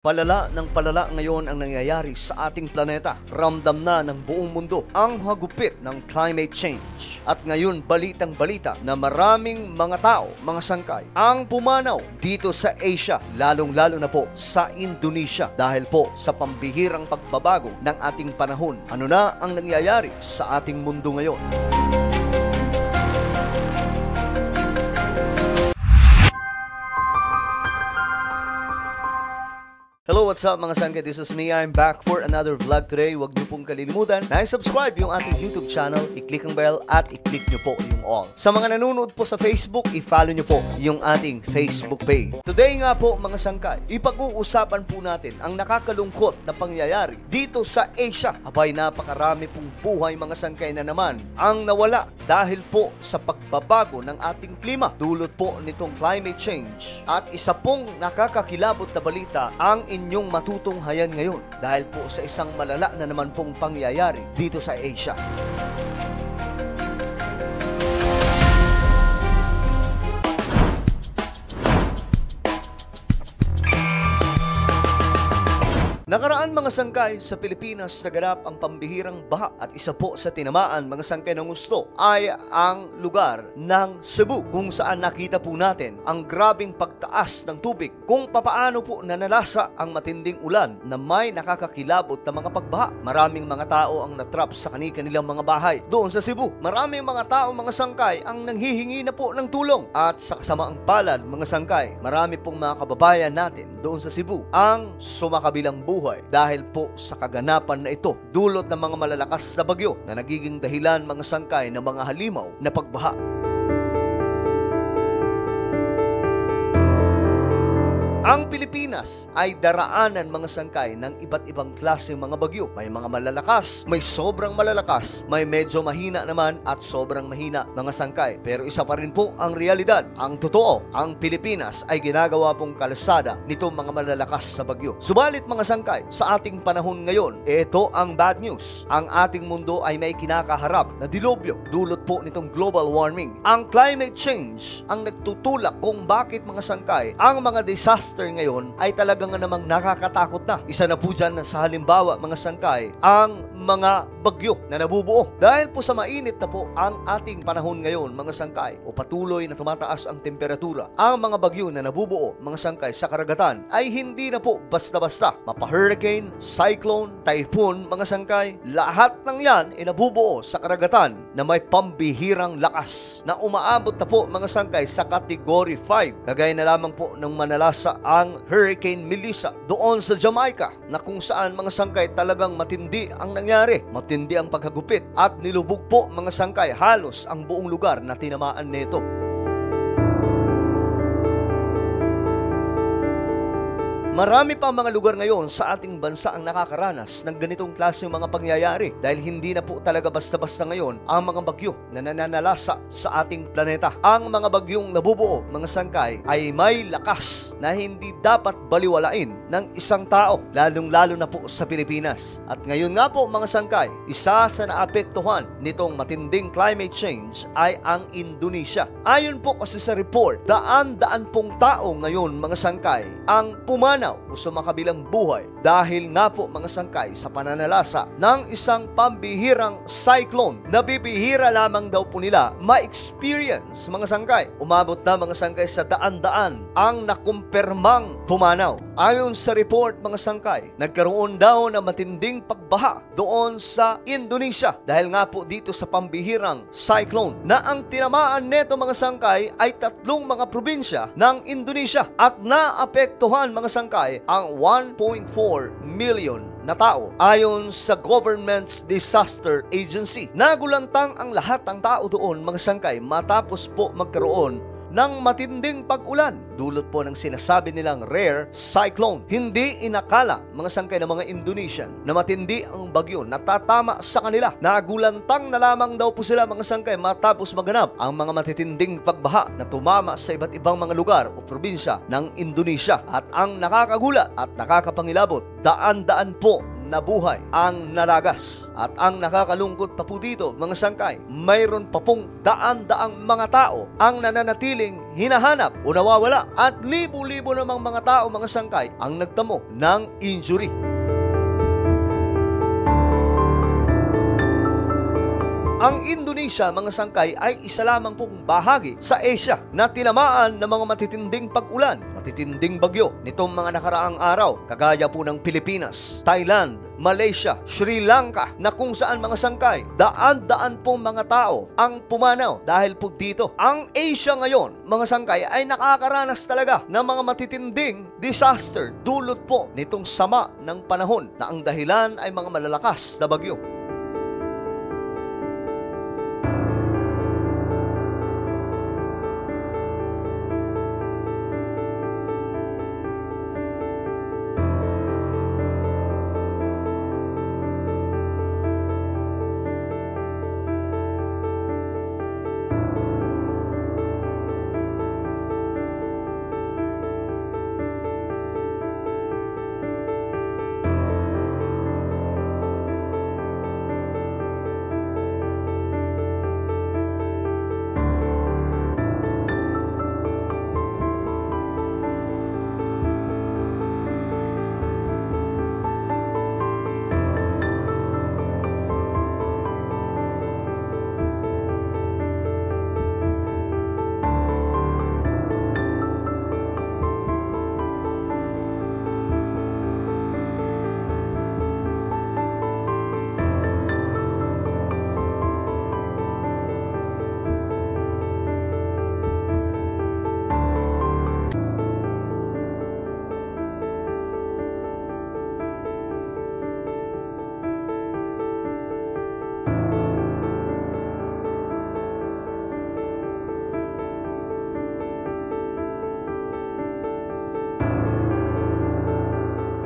Palala ng palala ngayon ang nangyayari sa ating planeta. Ramdam na ng buong mundo ang hagupit ng climate change. At ngayon balitang-balita na maraming mga tao, mga sangkay, ang pumanaw dito sa Asia, lalong-lalo na po sa Indonesia dahil po sa pambihirang pagbabago ng ating panahon. Ano na ang nangyayari sa ating mundo ngayon? Hello, what's up mga sangkay? This is me. I'm back for another vlog today. Huwag niyo pong kalilimutan na i-subscribe yung ating YouTube channel, i-click ang bell at i-click niyo po yung all. Sa mga nanonood po sa Facebook, i-follow niyo po yung ating Facebook page. Today nga po mga sangkay, ipag-uusapan po natin ang nakakalungkot na pangyayari dito sa Asia. Abay, napakarami pong buhay mga sangkay na naman ang nawala dahil po sa pagbabago ng ating klima. Dulot po nitong climate change. At isa pong nakakakilabot na balita ang inyong matutunghayan ngayon dahil po sa isang malala na naman pong pangyayari dito sa Asia. Nakaraan mga sangkay, sa Pilipinas naganap ang pambihirang baha at isa po sa tinamaan mga sangkay ng gusto ay ang lugar ng Cebu kung saan nakita po natin ang grabing pagtaas ng tubig kung papaano po nanalasa ang matinding ulan na may nakakakilabot na mga pagbaha. Maraming mga tao ang natrap sa kanilang mga bahay doon sa Cebu. Maraming mga tao mga sangkay ang nanghihingi na po ng tulong at sa kasamaang palad mga sangkay, marami pong mga kababayan natin doon sa Cebu ang sumakabilang buhay dahil po sa kaganapan na ito dulot ng mga malalakas na bagyo na nagiging dahilan mga sangkay ng mga halimaw na pagbaha. Ang Pilipinas ay daraanan mga sangkay ng iba't ibang klase mga bagyo. May mga malalakas, may sobrang malalakas, may medyo mahina naman at sobrang mahina mga sangkay. Pero isa pa rin po ang realidad. Ang totoo, ang Pilipinas ay ginagawa pong kalsada nitong mga malalakas na bagyo. Subalit mga sangkay, sa ating panahon ngayon, ito ang bad news. Ang ating mundo ay may kinakaharap na dilubyo dulot po nitong global warming. Ang climate change ang nagtutulak kung bakit mga sangkay, ang mga disaster ngayon ay talagang namang nakakatakot na. Isa na po dyan sa halimbawa mga sangkay, ang mga bagyo na nabubuo. Dahil po sa mainit na po ang ating panahon ngayon mga sangkay o patuloy na tumataas ang temperatura, ang mga bagyo na nabubuo mga sangkay sa karagatan ay hindi na po basta-basta. Mapa-hurricane, cyclone, typhoon mga sangkay, lahat ng yan ay nabubuo sa karagatan na may pambihirang lakas na umaabot na po mga sangkay sa Category 5. Kagaya na lamang po ng manalasa ang Hurricane Melissa doon sa Jamaica na kung saan mga sangkay talagang matindi ang nangyari. Matindi ang paghagupit at nilubog po mga sangkay halos ang buong lugar na tinamaan nito. Marami pa mga lugar ngayon sa ating bansa ang nakakaranas ng ganitong klase mga pangyayari dahil hindi na po talaga basta-basta ngayon ang mga bagyo na nananalasa sa ating planeta. Ang mga bagyong nabubuo, mga sangkay, ay may lakas na hindi dapat baliwalain ng isang tao, lalong-lalo na po sa Pilipinas. At ngayon nga po mga sangkay, isa sa naapektuhan nitong matinding climate change ay ang Indonesia. Ayon po kasi sa report, daan-daan pong tao ngayon mga sangkay ang pumanaw o sumakabilang buhay dahil nga po mga sangkay sa pananalasa ng isang pambihirang cyclone na bibihira lamang daw po nila ma-experience mga sangkay. Umabot na mga sangkay sa daan-daan ang nakumpirmang pumanaw. Ayon sa report mga sangkay, nagkaroon daw ng matinding pagbaha doon sa Indonesia dahil nga po dito sa pambihirang cyclone na ang tinamaan neto mga sangkay ay 3 mga probinsya ng Indonesia at naapektuhan mga sangkay ang 1.4 million na tao. Ayon sa Government's Disaster Agency, nagulantang ang lahat ng tao doon mga sangkay matapos po magkaroon ng matinding pag-ulan dulot po ng sinasabi nilang rare cyclone. Hindi inakala mga sangkay ng mga Indonesian na matindi ang bagyo na tatama sa kanila. Nagulantang na lamang daw po sila mga sangkay matapos maganap ang mga matitinding pagbaha na tumama sa iba't ibang mga lugar o probinsya ng Indonesia. At ang nakakagulat at nakakapangilabot, daan-daan po na buhay ang nalagas. At ang nakakalungkot pa po dito, mga sangkay, mayroon pa pong daan-daang mga tao ang nananatiling hinahanap o nawawala at libo-libo namang mga tao, mga sangkay, ang nagtamo ng injury. Ang Indonesia, mga sangkay, ay isa lamang pong bahagi sa Asia na tinamaan ng mga matitinding pag-ulan, matitinding bagyo nitong mga nakaraang araw, kagaya po ng Pilipinas, Thailand, Malaysia, Sri Lanka, na kung saan, mga sangkay, daan-daan pong mga tao ang pumanaw dahil po dito. Ang Asia ngayon, mga sangkay, ay nakakaranas talaga ng mga matitinding disaster dulot po nitong sama ng panahon na ang dahilan ay mga malalakas na bagyo.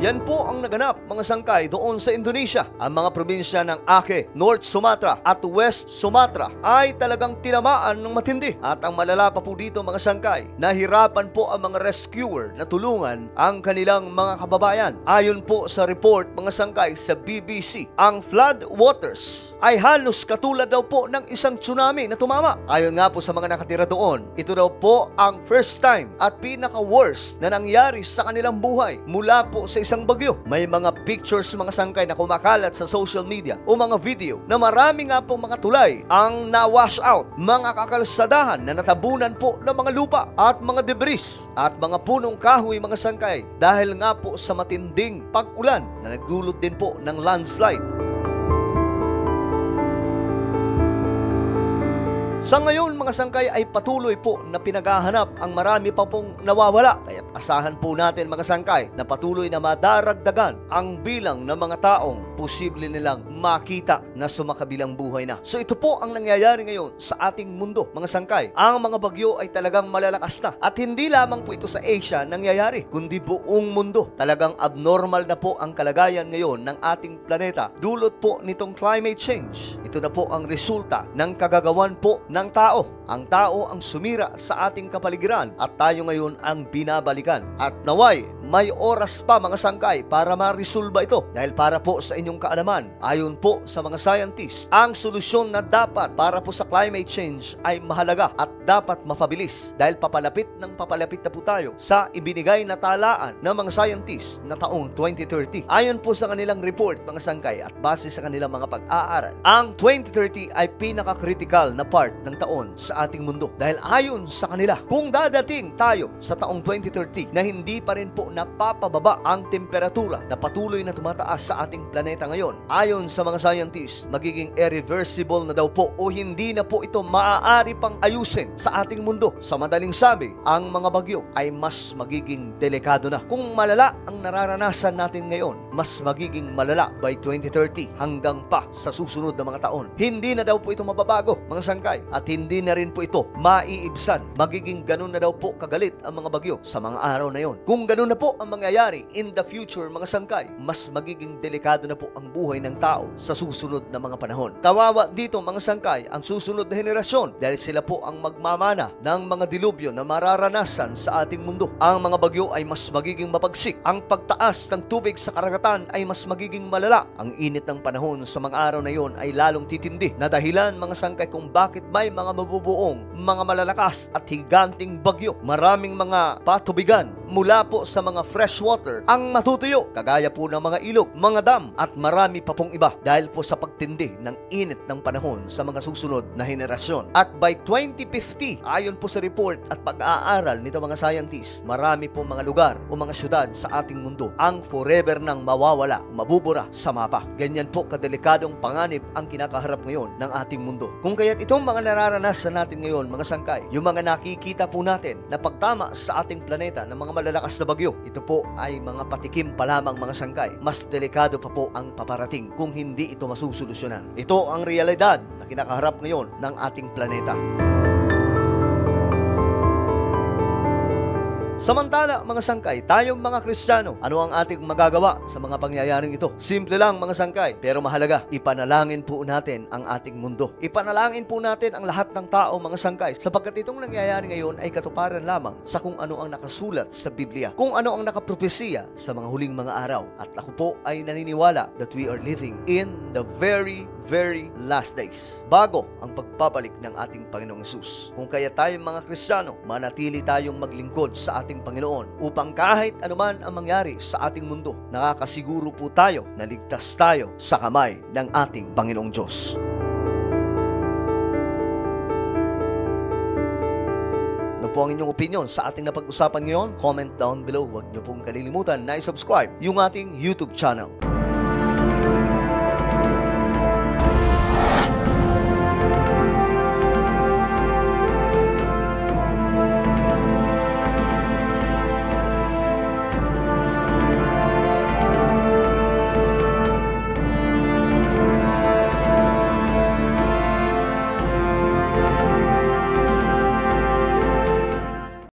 Yan po ang naganap, mga sangkay, doon sa Indonesia. Ang mga probinsya ng Aceh, North Sumatra at West Sumatra ay talagang tinamaan ng matindi. At ang malala pa po dito, mga sangkay, nahirapan po ang mga rescuer na tulungan ang kanilang mga kababayan. Ayon po sa report, mga sangkay, sa BBC, ang flood waters ay halos katulad daw po ng isang tsunami na tumama. Ayon nga po sa mga nakatira doon, ito daw po ang first time at pinaka-worst na nangyari sa kanilang buhay mula po sa isang bagyo. May mga pictures, mga sangkay, na kumakalat sa social media o mga video na marami nga pong mga tulay ang na-wash out, mga kakalsadahan na natabunan po ng mga lupa at mga debris at mga punong kahoy, mga sangkay, dahil nga po sa matinding pag-ulan na nagdulot din po ng landslide. Sa ngayon, mga sangkay, ay patuloy po na pinaghahanap ang marami pa pong nawawala. Kaya't asahan po natin, mga sangkay, na patuloy na madaragdagan ang bilang ng mga taong posible nilang makita na sumakabilang buhay na. So ito po ang nangyayari ngayon sa ating mundo, mga sangkay. Ang mga bagyo ay talagang malalakas na. At hindi lamang po ito sa Asia nangyayari, kundi buong mundo. Talagang abnormal na po ang kalagayan ngayon ng ating planeta. Dulot po nitong climate change. Ito na po ang resulta ng kagagawan po ng tao. Ang tao ang sumira sa ating kapaligiran at tayo ngayon ang binabalikan. At naway, may oras pa, mga sangkay, para ma-resolba ito. Dahil para po sa inyong kaalaman, ayon po sa mga scientists, ang solusyon na dapat para po sa climate change ay mahalaga at dapat mapabilis. Dahil papalapit na po tayo sa ibinigay na talaan ng mga scientists na taong 2030. Ayon po sa kanilang report, mga sangkay, at base sa kanilang mga pag-aaral, ang 2030 ay pinaka-critical na part ng taon sa ating mundo. Dahil ayon sa kanila, kung dadating tayo sa taong 2030 na hindi pa rin po napapababa ang temperatura na patuloy na tumataas sa ating planeta ngayon, ayon sa mga scientists, magiging irreversible na daw po o hindi na po ito maaari pang ayusin sa ating mundo. Sa madaling sabi, ang mga bagyo ay mas magiging delikado na. Kung malala ang nararanasan natin ngayon, mas magiging malala by 2030 hanggang pa sa susunod na mga taon. Hindi na daw po ito mababago, mga sangkay, at hindi na rin po ito maiibsan. Magiging ganun na daw po kagalit ang mga bagyo sa mga araw na yon. Kung ganun na po ang mangyayari in the future, mga sangkay, mas magiging delikado na po ang buhay ng tao tayo sa susunod na mga panahon. Kawawa dito mga sangkay ang susunod na henerasyon dahil sila po ang magmamana ng mga dilubyo na mararanasan sa ating mundo. Ang mga bagyo ay mas magiging mapagsik. Ang pagtaas ng tubig sa karagatan ay mas magiging malala. Ang init ng panahon sa mga araw na yon ay lalong titindi na dahilan mga sangkay kung bakit may mga mabubuong, mga malalakas at higanting bagyo. Maraming mga patubigan mula po sa mga freshwater ang matutuyo, kagaya po ng mga ilog, mga dam at marami pa pong iba dahil po sa pagtindi ng init ng panahon sa mga susunod na henerasyon. At by 2050, ayon po sa report at pag-aaral nito mga scientists, marami po mga lugar o mga syudad sa ating mundo ang forever nang mawawala, mabubura sa mapa. Ganyan po kadelikadong panganib ang kinakaharap ngayon ng ating mundo. Kung kaya't itong mga nararanasan natin ngayon mga sangkay, yung mga nakikita po natin na pagtama sa ating planeta ng mga malalakas na bagyo, ito po ay mga patikim pa lamang mga sangkay. Mas delikado pa po ang paparating kung hindi ito masusolusyonan. Ito ang realidad na kinakaharap ngayon ng ating planeta. Samantala, mga sangkay, tayong mga Kristiyano, ano ang ating magagawa sa mga pangyayaring ito? Simple lang, mga sangkay, pero mahalaga. Ipanalangin po natin ang ating mundo. Ipanalangin po natin ang lahat ng tao, mga sangkay, sapagkat itong nangyayari ngayon ay katuparan lamang sa kung ano ang nakasulat sa Biblia, kung ano ang nakapropesiya sa mga huling mga araw. At ako po ay naniniwala that we are living in the very last days, bago ang pagbabalik ng ating Panginoong Hesus. Kung kaya tayong mga Kristiyano, manatili tayong maglingkod sa ating Panginoon upang kahit anuman ang mangyari sa ating mundo, nakakasiguro po tayo na ligtas tayo sa kamay ng ating Panginoong Diyos. Ano po ang inyong opinion sa ating napag-usapan ngayon? Comment down below. Huwag niyo pong kalilimutan na i-subscribe yung ating YouTube channel.